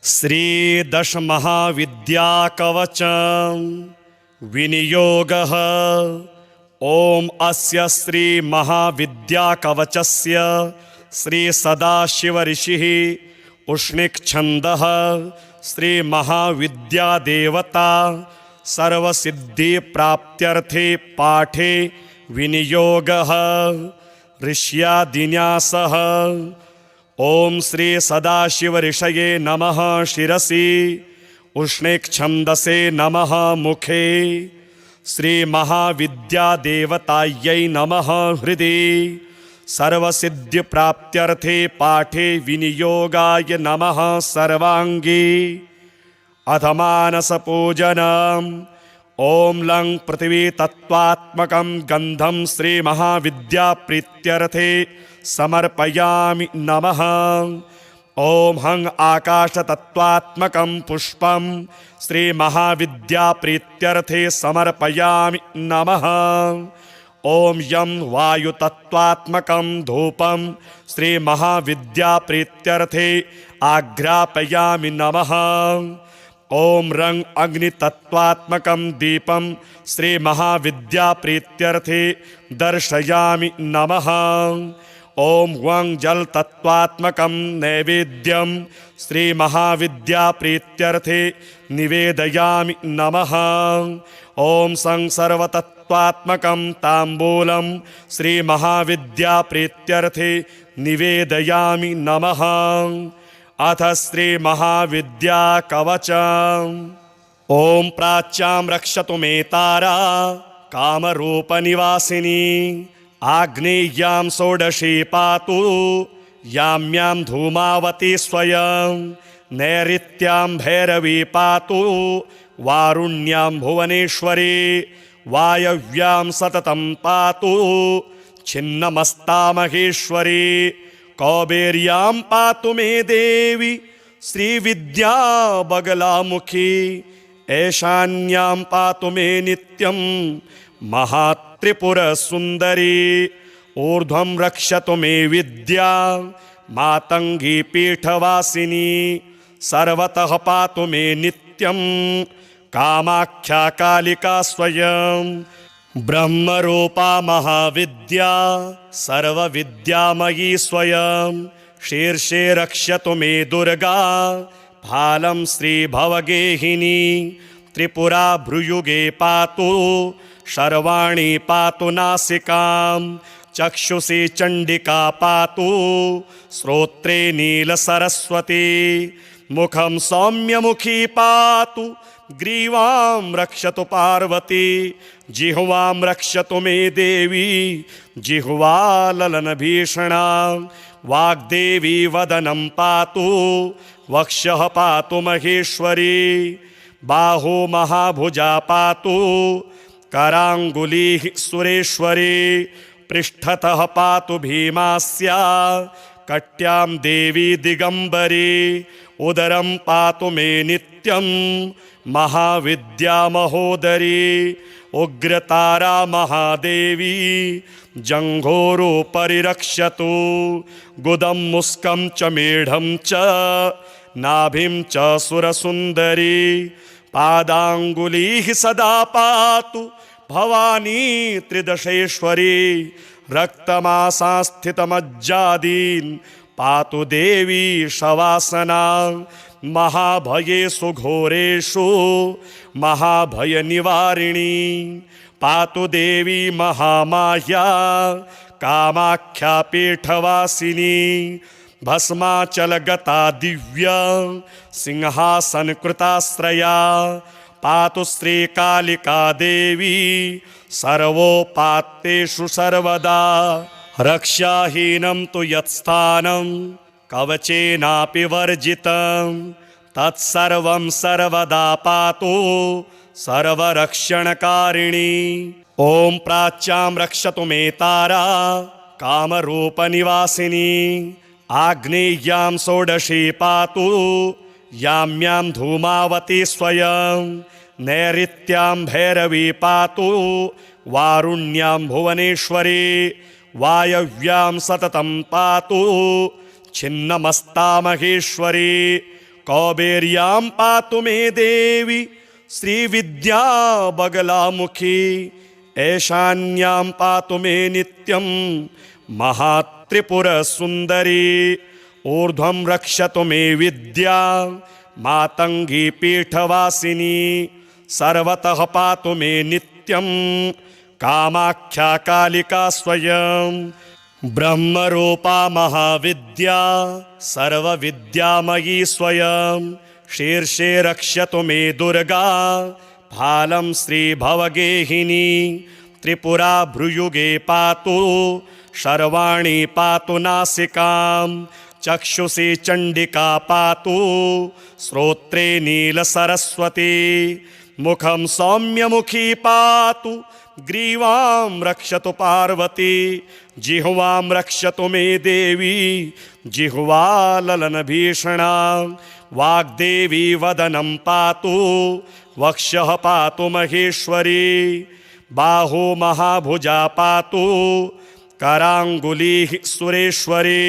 श्रीदशमहाविद्याकवचं विनियोगः। ॐ अस्य श्रीमहाविद्याकवचस्य श्रीसदाशिवऋषिः उष्णिक्छन्दः श्रीमहाविद्यादेवता सर्वसिद्धिप्राप्त्यर्थे पाठे विनियोगः। ऋष्यादिन्यासः। ॐ श्री सदाशिवऋषये नमः शिरसि, उष्णिक्छन्दसे नमः मुखे, श्रीमहाविद्यादेवतायै नमः हृदि, सर्वसिद्धिप्राप्त्यर्थे पाठे विनियोगाय नमः सर्वाङ्गी। अथ मानसपूजनम्। ॐ लं पृथिवी तत्त्वात्मकं गन्धं श्रीमहाविद्याप्रीत्यर्थे समर्पयामि नमः। ॐ हं आकाशतत्त्वात्मकं पुष्पं श्रीमहाविद्याप्रीत्यर्थे समर्पयामि नमः। ॐ यं वायुतत्त्वात्मकं धूपं श्रीमहाविद्याप्रीत्यर्थे आघ्रापयामि नमः। ॐ रं अग्नितत्त्वात्मकं दीपं श्रीमहाविद्याप्रीत्यर्थे दर्शयामि नमः। ॐ वं जलतत्त्वात्मकं नैवेद्यं श्रीमहाविद्याप्रीत्यर्थे निवेदयामि नमः। ॐ सं सर्वतत्त्वात्मकं ताम्बूलं श्रीमहाविद्याप्रीत्यर्थे निवेदयामि नमः। अथ श्रीमहाविद्याकवचम्। ॐ प्राच्यां रक्षतु मे तारा कामरूपनिवासिनी, आग्नेय्यां षोडशी पातु याम्यां धूमावती स्वयं, नैऋत्यां भैरवी पातु वारुण्यां भुवनेश्वरी, वायव्यां सततं पातु छिन्नमस्ता महेश्वरी, कौबेर्यां पातु मे देवी श्रीविद्या बगलामुखी, ऐशान्यां पातु मे नित्यं महात्रिपुरसुन्दरी, ऊर्ध्वं रक्षतु मे विद्या मातङ्गी पीठवासिनी, सर्वतः पातु मे नित्यं कामाख्या कालिका स्वयं, ब्रह्मरूपा महाविद्या सर्वविद्यामयी स्वयं, शीर्षे रक्षतु मे दुर्गा फालं श्रीभवगेहिनी, त्रिपुरा भ्रुयुगे पातु शर्वाणि पातु नासिकां, चक्षुषी चण्डिका पातु श्रोत्रे नीलसरस्वती, मुखं सौम्यमुखी पातु ग्रीवां रक्षतु पार्वती, जिह्वां रक्षतु मे देवी जिह्वा ललनभीषणा, वाग्देवी वदनं पातु वक्षः पातु महेश्वरी, बाहु महाभुजा पातु कराङ्गुलिः सुरेश्वरी, पृष्ठतः पातु भीमास्या कट्यां देवी दिगम्बरी, उदरं पातु मे नित्यं महाविद्या महोदरी, उग्रतारा महादेवी जङ्घोरोपरि रक्षतु, गुदं मुस्कं च मेढं च नाभिं च सुरसुन्दरी, पादाङ्गुलीः सदा पातु भवानी त्रिदशेश्वरी, रक्तमासास्थितमज्जादीन् पातु देवी शवासना, महाभयेषु घोरेषु महाभयनिवारिणी, पातु देवी महामाया कामाख्या पीठवासिनी, भस्माचलगता दिव्या सिंहासनकृताश्रया, पातु श्रीकालिका देवी सर्वोपात्तेषु सर्वदा, रक्षाहीनं तु यत्स्थानं कवचेनापि वर्जितं, तत्सर्वं सर्वदा पातु सर्वरक्षणकारिणी। ॐ प्राच्यां रक्षतु मे तारा कामरूपनिवासिनी, आग्नेय्यां षोडशी पातु याम्यां धूमावती स्वयं, नैऋत्यां भैरवी पातु वारुण्यां भुवनेश्वरी, वायव्यां सततं पातु छिन्नमस्ता महेश्वरी, कौबेर्यां पातु मे देवी श्रीविद्या बगलामुखी ऐशान्यां पातु मे नित्यं महात्रिपुरसुन्दरी ऊर्ध्वं रक्षतु मे विद्या मातंगी पीठवासिनी सर्वतः पातु मे नित्यं कामाख्या कालिका स्वयं ब्रह्मरूपा महाविद्या सर्वविद्यामयी स्वयं शीर्षे रक्षतु मे दुर्गा फालं श्रीभवगेहिनी त्रिपुरा भ्रुयुगे पातु शर्वाणि पातु नासिकां चक्षुषी चण्डिका पातु श्रोत्रे नीलसरस्वती मुखं सौम्यमुखी पातु ग्रीवां रक्षतु पार्वती जिह्वां रक्षतु मे देवी जिह्वा ललनभीषणा वाग्देवी वदनं पातु वक्षः पातु महेश्वरी बाहु महाभुजा पातु कराङ्गुलिः सुरेश्वरी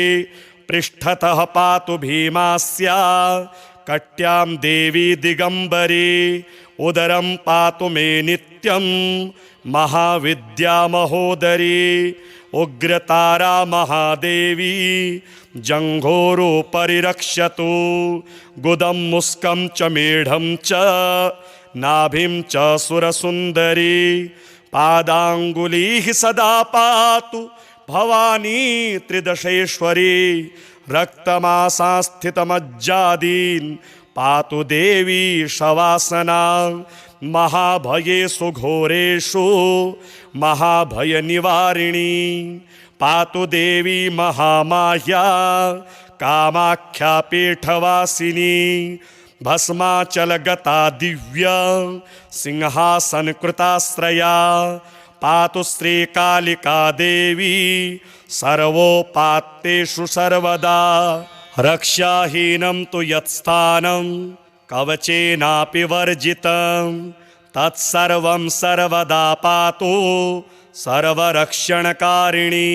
पृष्ठतः पातु भीमास्या कट्यां देवी दिगंबरी उदरं पातु मे नित्यं महाविद्या महोदरी उग्रतारा महादेवी जंघोरोपरि रक्षतु गुदं मुस्कं च मेढं च नाभिं च सुरसुन्दरी पादाङ्गुलीः सदा पातु भवानी त्रिदशेश्वरी रक्तमासास्थितमज्जादीन् पातु देवी शवासना महाभयेषु घोरेषु महाभयनिवारिणी पातु देवी महामाह्या कामाख्या पीठवासिनी भस्माचलगता दिव्या सिंहासनकृताश्रया पातु श्रीकालिका देवी सर्वोपात्तेषु सर्वदा रक्षाहीनं तु यत्स्थानं कवचेनापि वर्जितं तत्सर्वं सर्वदा पातु सर्वरक्षणकारिणी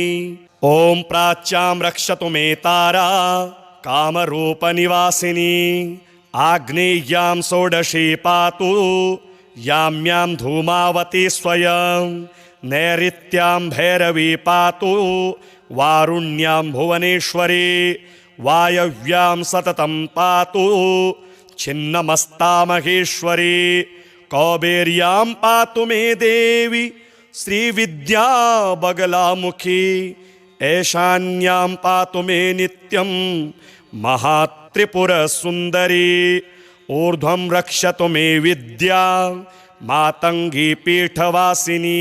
ॐ प्राच्यां रक्षतु मे तारा कामरूपनिवासिनी आग्नेय्यां षोडशी पातु याम्यां धूमावती स्वयं नैऋत्यां भैरवी पातु वारुण्यां भुवनेश्वरी वायव्यां सततं पातु छिन्नमस्ता महेश्वरी कौबेर्यां पातु मे देवी श्रीविद्या बगलामुखी ऐशान्यां पातु मे नित्यं महात्रिपुरसुन्दरी ऊर्ध्वं रक्षतु मे विद्या मातंगी पीठवासिनी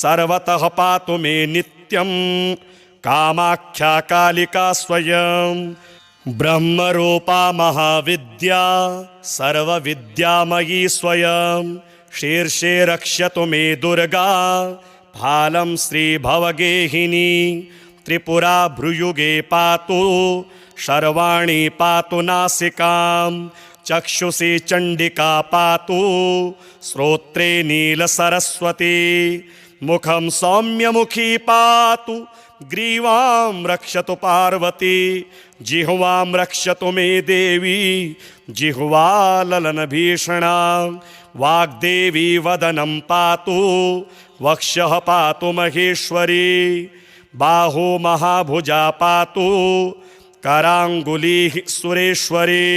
सर्वतः पातु मे नित्यं कामाख्या कालिका स्वयं ब्रह्मरूपा महाविद्या सर्वविद्यामयी स्वयं शीर्षे रक्षतु मे दुर्गा फालं श्रीभवगेहिनी त्रिपुरा भ्रुयुगे पातु शर्वाणि पातु नासिकां चक्षुषी चण्डिका पातु श्रोत्रे नीलसरस्वती मुखं सौम्यमुखी पातु ग्रीवां रक्षतु पार्वती जिह्वां रक्षतु मे देवी जिह्वा ललनभीषणा वाग्देवी वदनं पातु वक्षः पातु महेश्वरी बाहु महाभुजा पातु कराङ्गुलिः सुरेश्वरी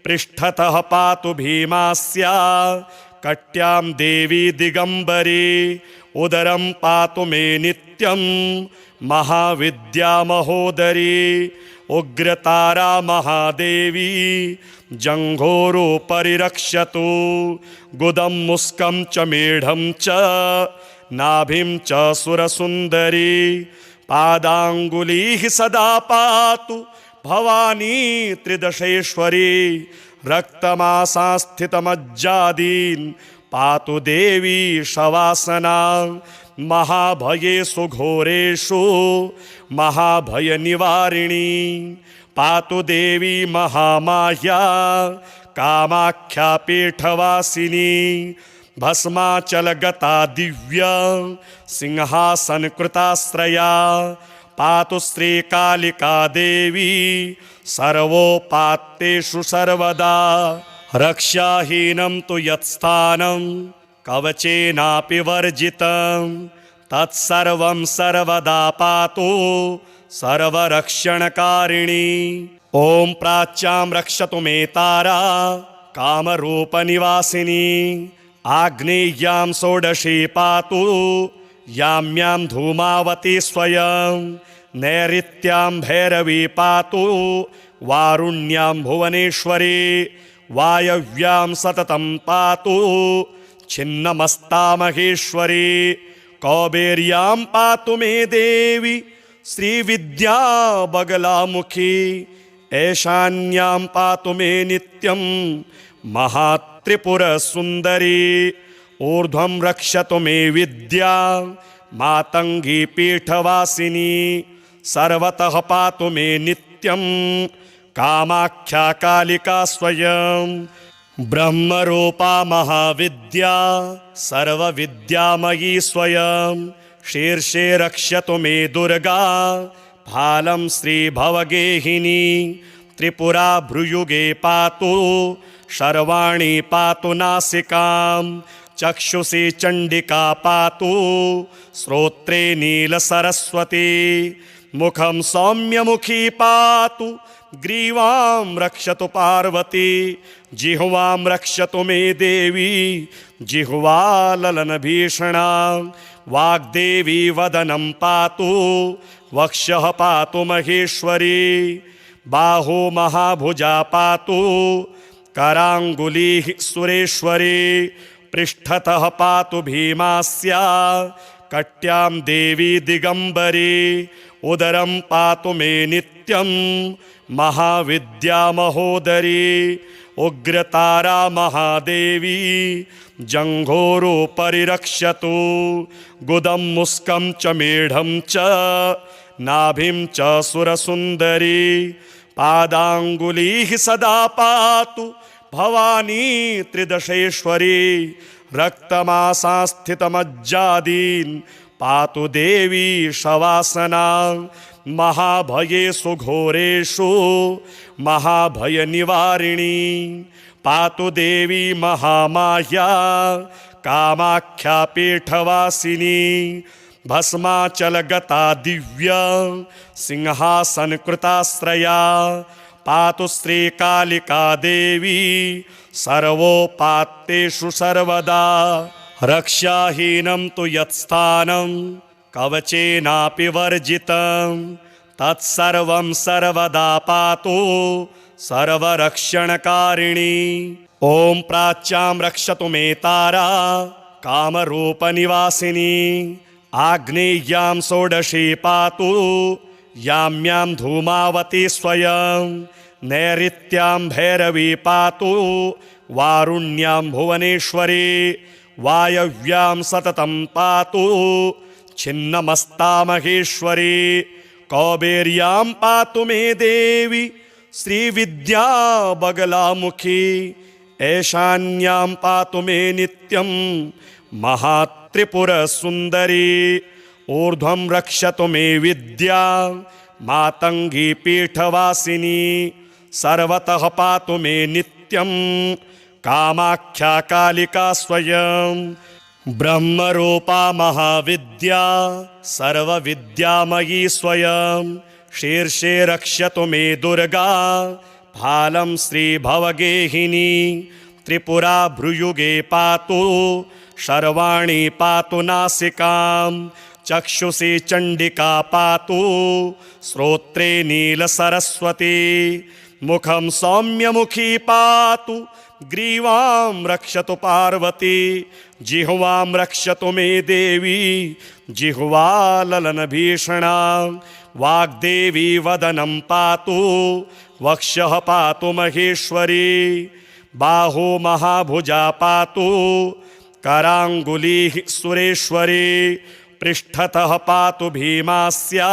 पृष्ठतः पातु भीमास्या कट्यां देवी दिगंबरी उदरं पातु मे नित्यं महाविद्या महोदरी उग्रतारा महादेवी जंघोरोपरि रक्षतु गुदं मुस्कं च मेढं च नाभिं च सुरसुन्दरी पादाङ्गुलीः सदा पातु भवानी त्रिदशेश्वरी रक्तमासास्थितमज्जादीन् पातु देवी शवासना महाभयेषु घोरेषु महाभयनिवारिणी पातु देवी महामाह्या कामाख्या पीठवासिनी भस्माचलगता दिव्या सिंहासनकृताश्रया पातु श्रीकालिका देवी सर्वोपात्तेषु सर्वदा। रक्षाहीनं तु यत्स्थानं कवचेनापि वर्जितं तत्सर्वं सर्वदा पातु सर्वरक्षणकारिणी। ॐ प्राच्यां रक्षतु मे तारा कामरूपनिवासिनी। आग्नेय्यां षोडशी पातु याम्यां धूमावती स्वयं। नैऋत्यां भैरवी पातु वारुण्यां भुवनेश्वरी। वायव्यां सततं पातु छिन्नमस्ता महेश्वरी। कौबेर्यां पातु मे देवी श्रीविद्या बगलामुखी। ऐशान्यां पातु मे नित्यं महात्रिपुरसुन्दरी। ऊर्ध्वं रक्षतु मे विद्या मातङ्गी पीठवासिनी। सर्वतः पातु मे नित्यं कामाख्या कालिका स्वयं। ब्रह्मरूपा महाविद्या सर्वविद्यामयी स्वयं। शीर्षे रक्षतु मे दुर्गा फालं श्रीभवगेहिनी। त्रिपुरा भ्रुयुगे पातु शर्वाणी पातु नासिकां। चक्षुषी चण्डिका पातु श्रोत्रे नीलसरस्वती। मुखं सौम्यमुखी पातु ग्रीवां रक्षतु पार्वती। जिह्वां रक्षतु मे देवी जिह्वा ललनभीषणा। वाग्देवी वदनं पातु वक्षः पातु महेश्वरी। बाहु महाभुजा पातु कराङ्गुलिः सुरेश्वरी। पृष्ठतः पातु भीमास्या कट्यां देवी दिगम्बरी। उदरं पातु मे नित्यं महाविद्या महोदरी। उग्रतारा महादेवी जङ्घोरोपरि रक्षतु। गुदं मुस्कं च मेढं च नाभिं च सुरसुन्दरी। पादाङ्गुलीः सदा पातु भवानी त्रिदशेश्वरी। रक्तमासास्थितमज्जादीन् पातु देवी शवासना। महाभयेषु घोरेषु महाभयनिवारिणी। पातु देवी महामाया कामाख्या पीठवासिनी। भस्माचलगता दिव्या सिंहासनकृताश्रया। पातु श्रीकालिका देवी सर्वोपात्तेषु सर्वदा। रक्षाहीनं तु यत्स्थानं कवचेनापि वर्जितं तत्सर्वं सर्वदा पातु सर्वरक्षणकारिणी। ॐ प्राच्यां रक्षतु मे तारा कामरूपनिवासिनी। आग्नेय्यां षोडशी पातु याम्यां धूमावती स्वयं। नैऋत्यां भैरवी पातु वारुण्यां भुवनेश्वरी। वायव्यां सततं पातु छिन्नमस्ता महेश्वरी। कौबेर्यां पातु मे देवी श्रीविद्या बगलामुखी। ऐशान्यां पातु मे नित्यं महात्रिपुरसुन्दरी। ऊर्ध्वं रक्षतु मे विद्या मातङ्गी पीठवासिनी। सर्वतः पातु मे नित्यं कामाख्या कालिका स्वयं। ब्रह्मरूपा महाविद्या सर्वविद्यामयी स्वयं। शीर्षे रक्षतु मे दुर्गा फालं श्रीभवगेहिनी। त्रिपुरा भ्रुयुगे पातु शर्वाणी पातु नासिकां। चक्षुषी चण्डिका पातु श्रोत्रे नीलसरस्वती। मुखं सौम्यमुखी पातु ग्रीवां रक्षतु पार्वती। जिह्वां रक्षतु मे देवी जिह्वा ललनभीषणा। वाग्देवी वदनं पातु वक्षः पातु महेश्वरी। बाहु महाभुजा पातु कराङ्गुलिः सुरेश्वरी। पृष्ठतः पातु भीमास्या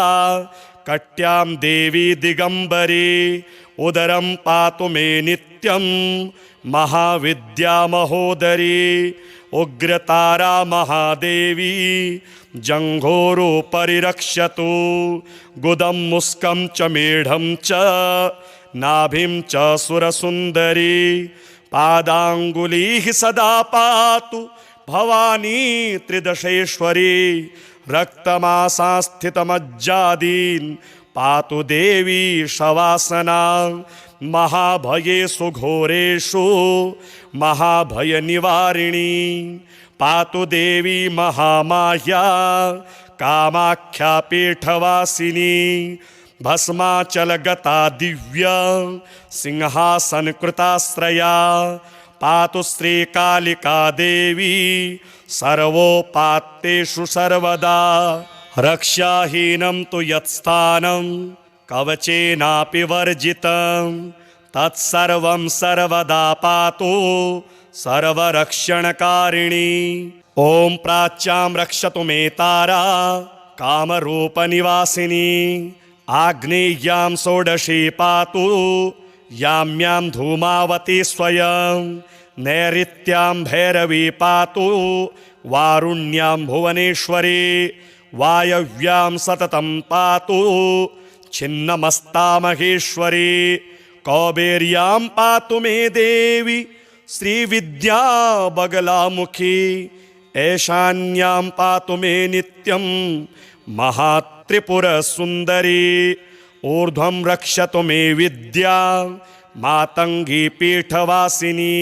कट्यां देवी दिगम्बरी। उदरं पातु मे नित्यं महाविद्या महोदरी उग्रतारा महादेवी जङ्घोरोपरि रक्षतु गुदं मुस्कं च मेढं च नाभिं च सुरसुन्दरी पादाङ्गुलीः सदा पातु भवानी त्रिदशेश्वरी रक्तमासास्थितमज्जादीन् पातु देवी शवासना महाभयेषु घोरेषु महाभयनिवारिणी पातु देवी महामाया कामाख्या पीठवासिनी भस्माचलगता दिव्या सिंहासनकृताश्रया पातु श्रीकालिका देवी सर्वोपात्तेषु सर्वदा रक्षाहीनं तु यत्स्थानं कवचेनापि वर्जितं तत्सर्वं सर्वदा पातु सर्वरक्षणकारिणी ॐ प्राच्यां रक्षतु मे तारा कामरूपनिवासिनी आग्नेय्यां षोडशी पातु याम्यां धूमावती स्वयं नैऋत्यां भैरवी पातु वारुण्यां भुवनेश्वरी वायव्यां सततं पातु छिन्नमस्ता महेश्वरी कौबेर्यां पातु मे देवी श्रीविद्या बगलामुखी ऐशान्यां पातु मे नित्यं महात्रिपुरसुन्दरी ऊर्ध्वं रक्षतु मे विद्या मातङ्गी पीठवासिनी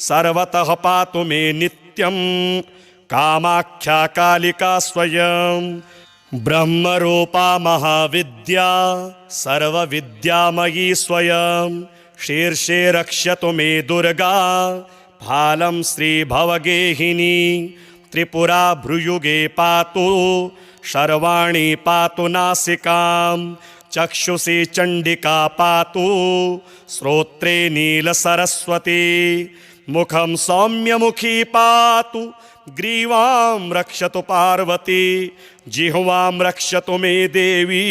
सर्वतः पातु मे नित्यं कामाख्या कालिका स्वयं ब्रह्मरूपा महाविद्या सर्वविद्यामयी स्वयं शीर्षे रक्षतु मे दुर्गा फालं श्रीभवगेहिनी त्रिपुरा भ्रुयुगे पातु शर्वाणि पातु नासिकां चक्षुषी चण्डिका पातु श्रोत्रे नीलसरस्वती मुखं सौम्यमुखी पातु ग्रीवां रक्षतु पार्वती जिह्वां रक्षतु मे देवी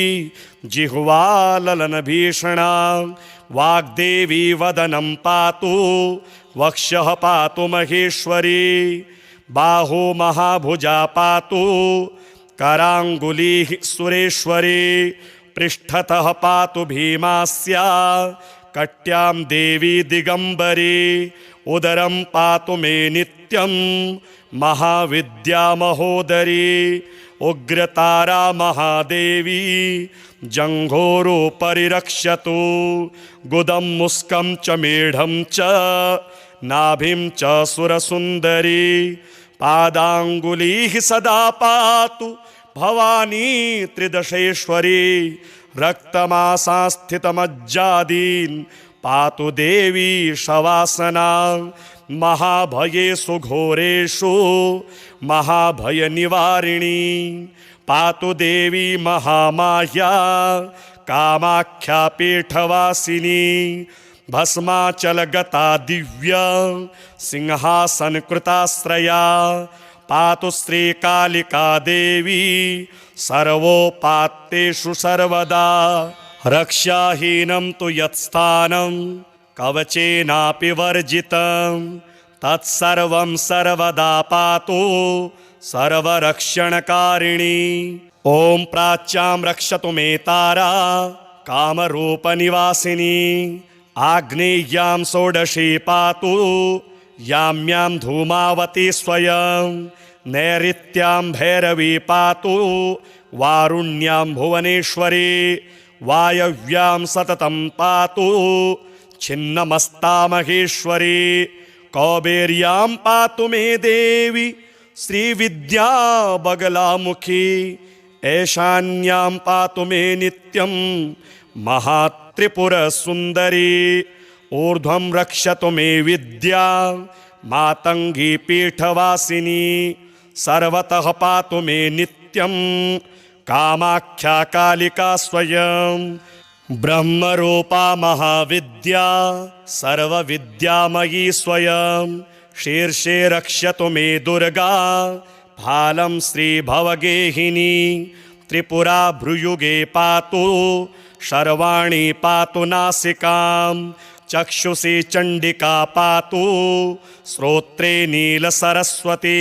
जिह्वाललनभीषणा वाग्देवी वदनं पातु वक्षः पातु महेश्वरी बाहु महाभुजा पातु कराङ्गुलीः सुरेश्वरी पृष्ठतः पातु भीमास्या कट्यां देवी दिगम्बरी उदरं पातु मे नित्यं महाविद्या महोदरी उग्रतारा महादेवी जङ्घोरोपरि रक्षतु गुदं मुस्कं च मेढं च नाभिं च सुरसुन्दरी पादाङ्गुलीः सदा पातु भवानी त्रिदशेश्वरी रक्तमासास्थितमज्जादीन् पातु देवी शवासना महाभयेषु घोरेषु महाभयनिवारिणी पातु देवी महामाया कामाख्या पीठवासिनी भस्माचलगता दिव्या सिंहासनकृताश्रया पातु श्रीकालिका देवी सर्वोपात्तेषु सर्वदा रक्षाहीनं तु यत्स्थानं कवचेनापि वर्जितं तत्सर्वं सर्वदा पातु सर्वरक्षणकारिणी ॐ प्राच्यां रक्षतु मे तारा कामरूपनिवासिनी आग्नेय्यां षोडशी पातु याम्यां धूमावती स्वयं नैऋत्यां भैरवी पातु वारुण्यां भुवनेश्वरी वायव्यां सततं पातु छिन्नमस्ता महेश्वरी कौबेर्यां पातु मे देवी श्रीविद्या बगलामुखी ऐशान्यां पातु मे नित्यं महात्रिपुरसुन्दरी ऊर्ध्वं रक्षतु मे विद्या मातङ्गी पीठवासिनी सर्वतः पातु मे नित्यं कामाख्या कालिका स्वयं ब्रह्मरूपा महाविद्या सर्वविद्यामयी स्वयं शीर्षे रक्षतु मे दुर्गा फालं श्रीभवगेहिनी त्रिपुरा भ्रुयुगे पातु शर्वाणि पातु नासिकां चक्षुषी चण्डिका पातु श्रोत्रे नीलसरस्वती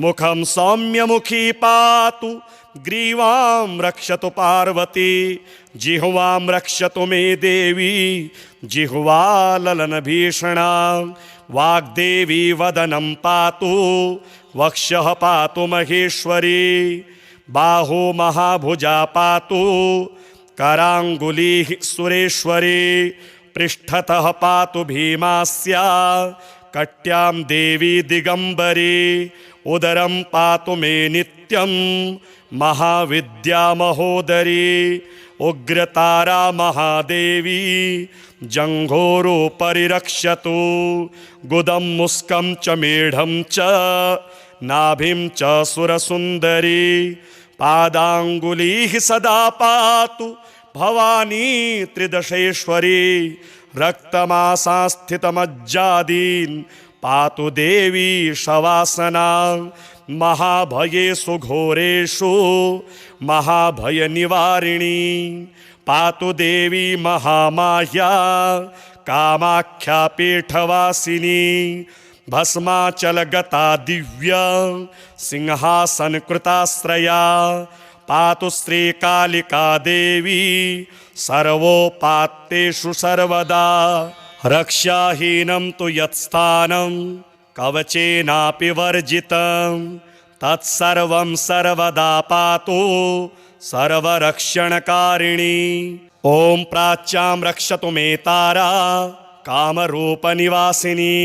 मुखं सौम्यमुखी पातु ग्रीवां रक्षतु पार्वती जिह्वां रक्षतु मे देवी जिह्वा ललनभीषणा वाग्देवी वदनं पातु वक्षः पातु महेश्वरी बाहु महाभुजा पातु कराङ्गुलीः सुरेश्वरी पृष्ठतः पातु भीमास्या कट्यां देवी दिगंबरी उदरं पातु मे नित्यं महाविद्या महोदरी उग्रतारा महादेवी जंघोरोपरि रक्षतु गुदं मुस्कं च मेढं च नाभिं च सुरसुन्दरी पादाङ्गुलीः सदा पातु भवानी त्रिदशेश्वरी रक्तमासास्थितमज्जादीन् पातु देवी शवासना महाभयेषु घोरेषु महाभयनिवारिणी पातु देवी महामाह्या कामाख्या पीठवासिनी भस्माचलगता दिव्या सिंहासनकृताश्रया पातु श्रीकालिका देवी सर्वोपात्तेषु सर्वदा रक्षाहीनं तु यत्स्थानं कवचेनापि वर्जितं तत्सर्वं सर्वदा पातु सर्वरक्षणकारिणी ॐ प्राच्यां रक्षतु मे तारा कामरूपनिवासिनी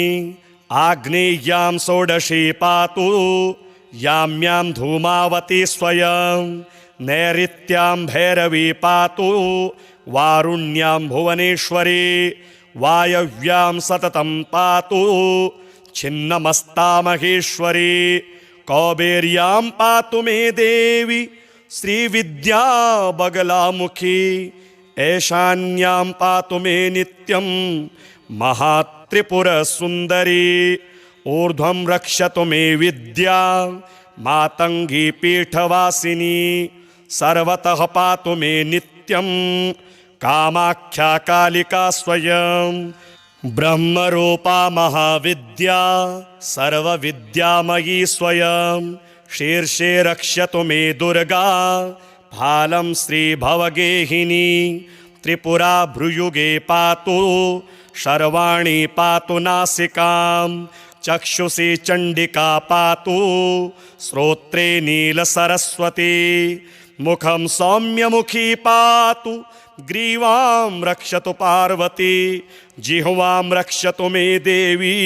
आग्नेय्यां षोडशी पातु याम्यां धूमावती स्वयं नैऋत्यां भैरवी पातु वारुण्यां भुवनेश्वरी वायव्यां सततं पातु छिन्नमस्ता महेश्वरी कौबेर्यां पातु मे देवी श्रीविद्या बगलामुखी ऐशान्यां पातु मे नित्यं महात्रिपुरसुन्दरी ऊर्ध्वं रक्षतु मे विद्या मातंगी पीठवासिनी सर्वतः पातु मे नित्यं कामाख्या कालिका स्वयं ब्रह्मरूपा महाविद्या सर्वविद्यामयी स्वयं शीर्षे रक्षतु मे दुर्गा भालं श्रीभवगेहिनी त्रिपुरा भ्रुयुगे पातु शर्वाणि पातु नासिकां चक्षुषी चण्डिका पातु श्रोत्रे नीलसरस्वती मुखं सौम्यमुखी पातु ग्रीवां रक्षतु पार्वती जिह्वां रक्षतु मे देवी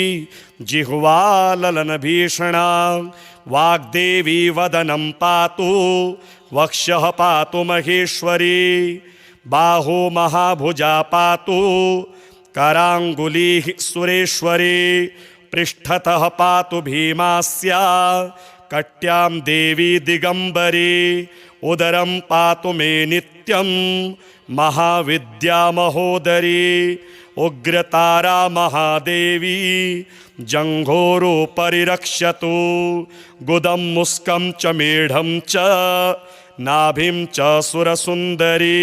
जिह्वा ललनभीषणा वाग्देवी वदनं पातु वक्षः पातु महेश्वरी बाहु महाभुजा पातु कराङ्गुलीः सुरेश्वरी पृष्ठतः पातु भीमास्या कट्यां देवी दिगंबरी उदरं पातु मे नित्यं महाविद्या महोदरी उग्रतारा महादेवी जंघोरोपरि रक्षतु गुदं मुस्कं च मेढं च नाभिं च सुरसुन्दरी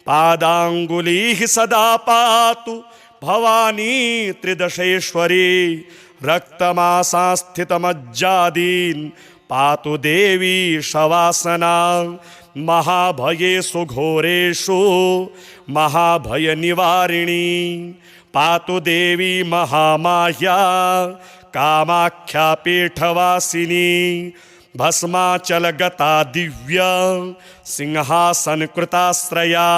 पादाङ्गुलीः सदा पातु भवानी त्रिदशेश्वरी रक्तमासास्थितमज्जादीन् पातु देवी शवासना महाभयेषु घोरेषु महाभयनिवारिणी पातु देवी महामाह्या कामाख्या पीठवासिनी भस्माचलगता दिव्या सिंहासनकृताश्रया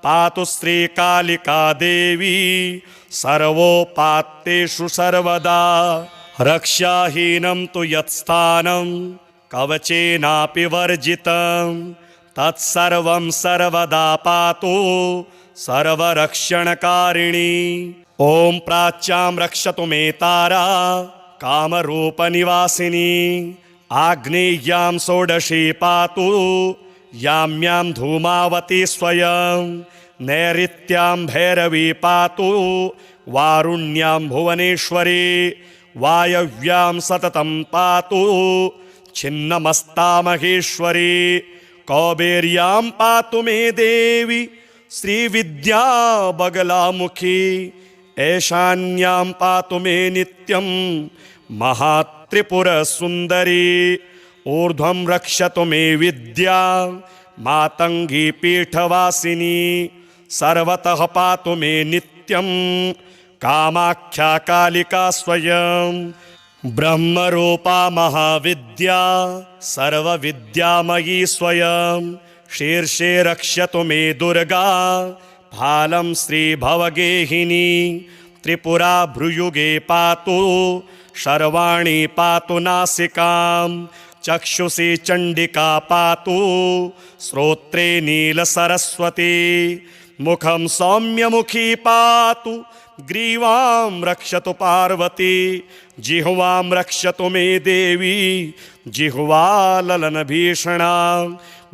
पातु श्रीकालिका देवी सर्वोपात्तेषु सर्वदा रक्षाहीनं तु यत्स्थानं कवचेनापि वर्जितं तत्सर्वं सर्वदा पातु सर्वरक्षणकारिणी ॐ प्राच्यां रक्षतु मे तारा कामरूपनिवासिनी आग्नेय्यां षोडशी पातु याम्यां धूमावती स्वयं नैऋत्यां भैरवी पातु वारुण्यां भुवनेश्वरी वायव्यां सततं पातु छिन्नमस्ता महेश्वरी कौबेर्यां पातु मे देवी श्रीविद्या बगलामुखी ऐशान्यां पातु मे नित्यं महात्रिपुरसुन्दरी ऊर्ध्वं रक्षतु मे विद्या मातंगी पीठवासिनी सर्वतः पातु मे नित्यं कामाख्या कालिका स्वयं ब्रह्मरूपा महाविद्या सर्वविद्यामयी स्वयं शीर्षे रक्षतु मे दुर्गा फालं श्रीभवगेहिनी त्रिपुरा भ्रुयुगे पातु शर्वाणि पातु नासिकां चक्षुषी चण्डिका पातु श्रोत्रे नीलसरस्वती मुखं सौम्यमुखी पातु ग्रीवां रक्षतु पार्वती जिह्वां रक्षतु मे देवी जिह्वा ललनभीषणा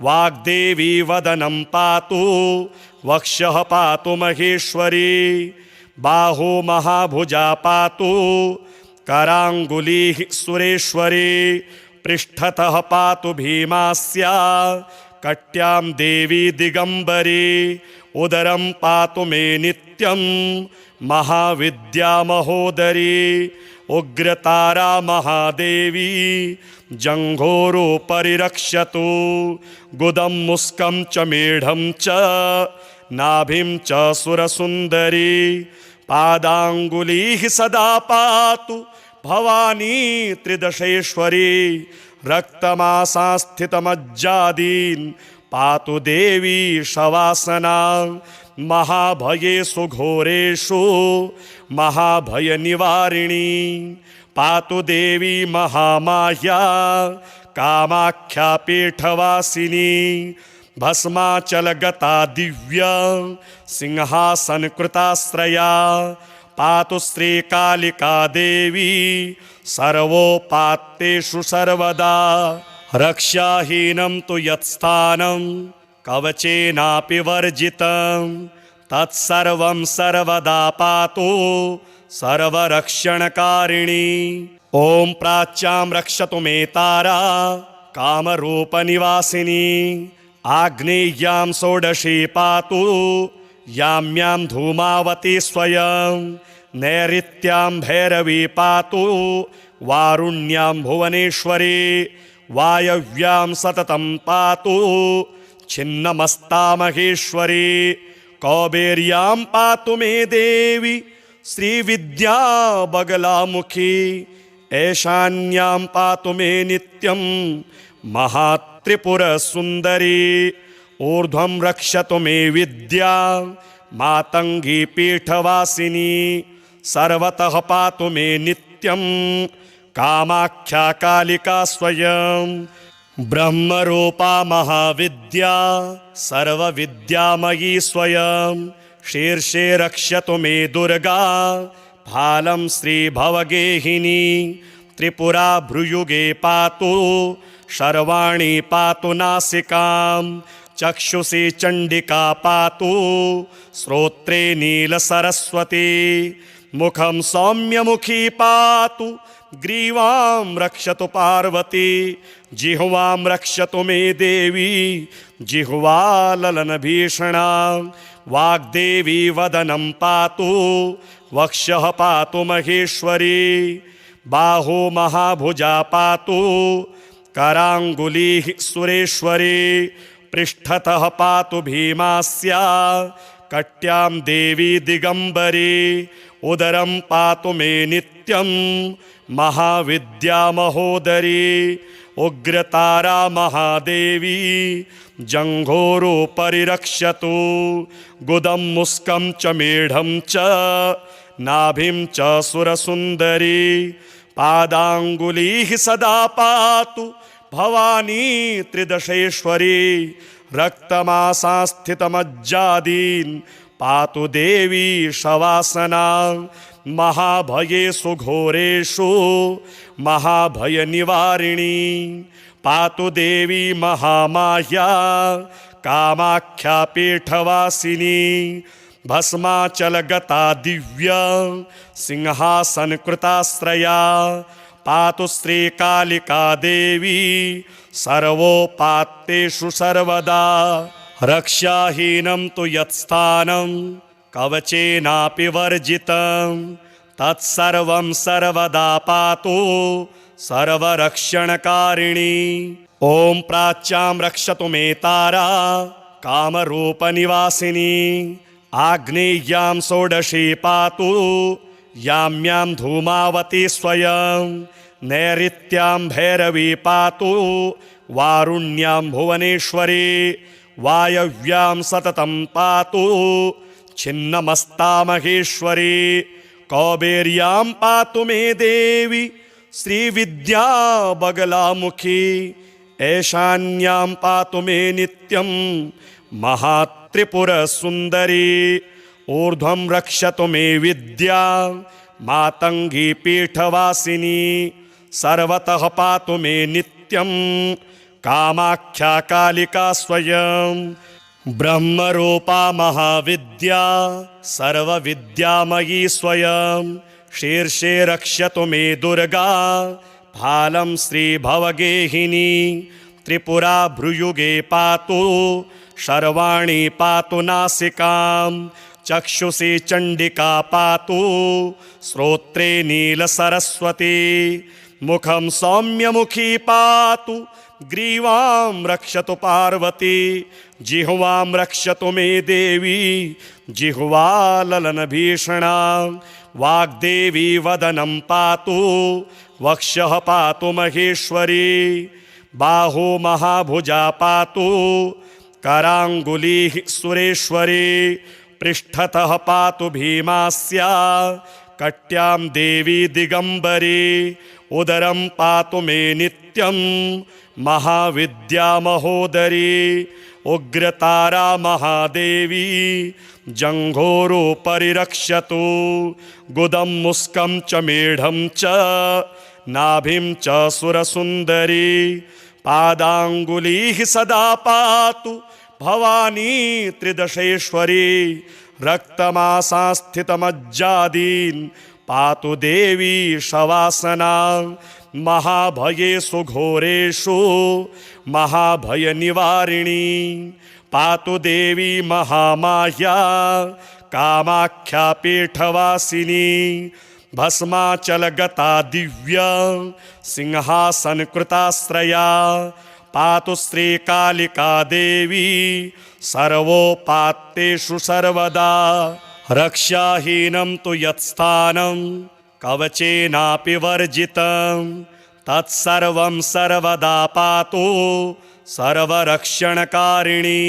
वाग्देवी वदनं पातु वक्षः पातु महेश्वरी बाहु महाभुजा पातु कराङ्गुलिः सुरेश्वरी पृष्ठतः पातु भीमास्या कट्यां देवी दिगंबरी उदरं पातु मे नित्यं महाविद्या महोदरी उग्रतारा महादेवी जंघोरो परिरक्षतु गुदं मुस्कं च मेढं च नाभिं च सुरसुन्दरी पादाङ्गुलीः सदा पातु भवानी त्रिदशेश्वरी रक्तमासास्थितमज्जादीन् पातु देवी शवासना महाभयेषु घोरेषु महाभयनिवारिणी पातु देवी महामाया कामाख्या पीठवासिनी भस्माचलगता दिव्या सिंहासनकृताश्रया पातु श्रीकालिका देवी सर्वोपात्तेषु सर्वदा रक्षाहीनं तु यत्स्थानं कवचेनापि वर्जितं तत्सर्वं सर्वदा पातु सर्वरक्षणकारिणी ॐ प्राच्यां रक्षतु मे तारा कामरूपनिवासिनी आग्नेय्यां षोडशी पातु याम्यां धूमावती स्वयं नैऋत्यां भैरवी पातु वारुण्यां भुवनेश्वरी वायव्यां सततं पातु छिन्नमस्ता महेश्वरी कौबेर्यां पातु मे देवी श्रीविद्या बगलामुखी ऐशान्यां पातु मे नित्यं महात्रिपुरसुन्दरी ऊर्ध्वं रक्षतु मे विद्या मातंगी पीठवासिनी सर्वतः पातु मे नित्यं कामाख्या कालिका स्वयं ब्रह्मरूपा महाविद्या सर्वविद्यामयी स्वयं शीर्षे रक्षतु मे दुर्गा फालं श्रीभवगेहिनी त्रिपुरा भ्रुयुगे पातु शर्वाणि पातु नासिकां चक्षुषी चण्डिका पातु श्रोत्रे नीलसरस्वती मुखं सौम्यमुखी पातु ग्रीवां रक्षतु पार्वती जिह्वां रक्षतु मे देवी जिह्वा ललनभीषणा वाग्देवी वदनं पातु वक्षः पातु महेश्वरी बाहु महाभुजा पातु कराङ्गुलिः सुरेश्वरी पृष्ठतः पातु भीमास्या कट्यां देवी दिगंबरी उदरं पातु मे नित्यं महाविद्या महोदरी उग्रतारा महादेवी जंघोरो परिरक्षतु गुदं मुस्कं च मेढं च नाभिं च सुरसुन्दरी पादाङ्गुलीः सदा पातु भवानी त्रिदशेश्वरी रक्तमासास्थितमज्जादीन् पातु देवी शवासना महाभयेषु घोरेषु महाभयनिवारिणी पातु देवी महामाया कामाख्या पीठवासिनी भस्माचलगता दिव्या सिंहासनकृताश्रया पातु श्रीकालिका देवी सर्वोपात्तेषु सर्वदा। रक्षाहीनं तु यत्स्थानं कवचेनापि वर्जितं तत्सर्वं सर्वदा पातु सर्वरक्षणकारिणी। ॐ प्राच्यां रक्षतु मे तारा कामरूपनिवासिनी। आग्नेय्यां षोडशी पातु याम्यां धूमावती स्वयं। नैऋत्यां भैरवी पातु वारुण्यां भुवनेश्वरी। वायव्यां सततं पातु छिन्नमस्ता महेश्वरी। कौबेर्यां पातु मे देवी श्रीविद्या बगलामुखी। ऐशान्यां पातु मे नित्यं महात्रिपुरसुन्दरी। ऊर्ध्वं रक्षतु मे विद्या मातङ्गी पीठवासिनी। सर्वतः पातु मे नित्यं कामाख्या कालिका स्वयं। ब्रह्मरूपा महाविद्या सर्वविद्यामयी स्वयं। शीर्षे रक्षतु मे दुर्गा फालं श्रीभवगेहिनी। त्रिपुरा भ्रुयुगे पातु शर्वाणि पातु नासिकां। चक्षुषी चण्डिका पातु श्रोत्रे नीलसरस्वती। मुखं सौम्यमुखी पातु ग्रीवां रक्षतु पार्वती। जिह्वां रक्षतु मे देवी जिह्वाललनभीषणा। वाग्देवी वदनं पातु वक्षः पातु महेश्वरी। बाहु महाभुजा पातु कराङ्गुलिः सुरेश्वरी। पृष्ठतः पातु भीमास्या कट्यां देवी दिगम्बरी। उदरं पातु मे नित्यं महाविद्या महोदरी। उग्रतारा महादेवी जङ्घोरोपरि रक्षतु। गुदं मुस्कं च मेढं च नाभिं च सुरसुन्दरी। पादाङ्गुलीः सदा पातु भवानी त्रिदशेश्वरी। रक्तमासास्थितमज्जादीन् पातु देवी शवासना। महाभयेषु घोरेषु महाभयनिवारिणी। पातु देवी महामाया कामाख्या पीठवासिनी। भस्माचलगता दिव्या सिंहासनकृताश्रया। पातु श्रीकालिका देवी सर्वोपात्तेषु सर्वदा। रक्षाहीनं तु यत्स्थानं कवचेनापि वर्जितं तत्सर्वं सर्वदा पातु सर्वरक्षणकारिणी।